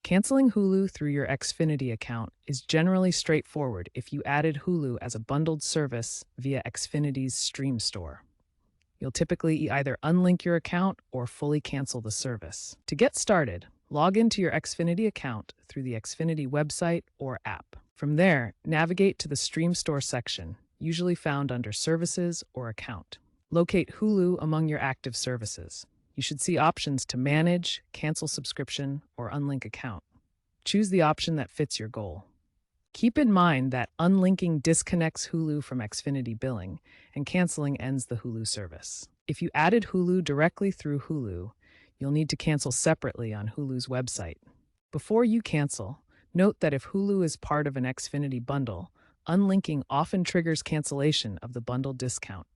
Canceling Hulu through your Xfinity account is generally straightforward if you added Hulu as a bundled service via Xfinity's StreamStore. You'll typically either unlink your account or fully cancel the service. To get started, log into your Xfinity account through the Xfinity website or app. From there, navigate to the StreamStore section, usually found under Services or Account. Locate Hulu among your active services. You should see options to manage, cancel subscription, or unlink account. Choose the option that fits your goal. Keep in mind that unlinking disconnects Hulu from Xfinity billing, and canceling ends the Hulu service. If you added Hulu directly through Hulu, you'll need to cancel separately on Hulu's website. Before you cancel, note that if Hulu is part of an Xfinity bundle, unlinking often triggers cancellation of the bundle discount.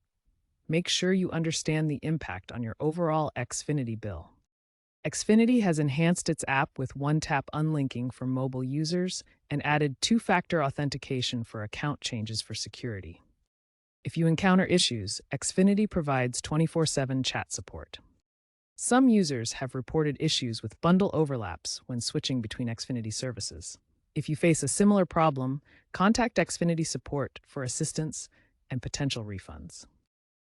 Make sure you understand the impact on your overall Xfinity bill. Xfinity has enhanced its app with one-tap unlinking for mobile users and added two-factor authentication for account changes for security. If you encounter issues, Xfinity provides 24/7 chat support. Some users have reported issues with bundle overlaps when switching between Xfinity services. If you face a similar problem, contact Xfinity support for assistance and potential refunds.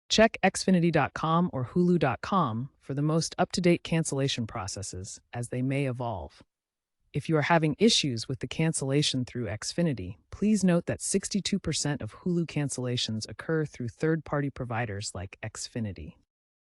Check Xfinity.com or Hulu.com for the most up-to-date cancellation processes, as they may evolve. If you are having issues with the cancellation through Xfinity, please note that 62% of Hulu cancellations occur through third-party providers like Xfinity.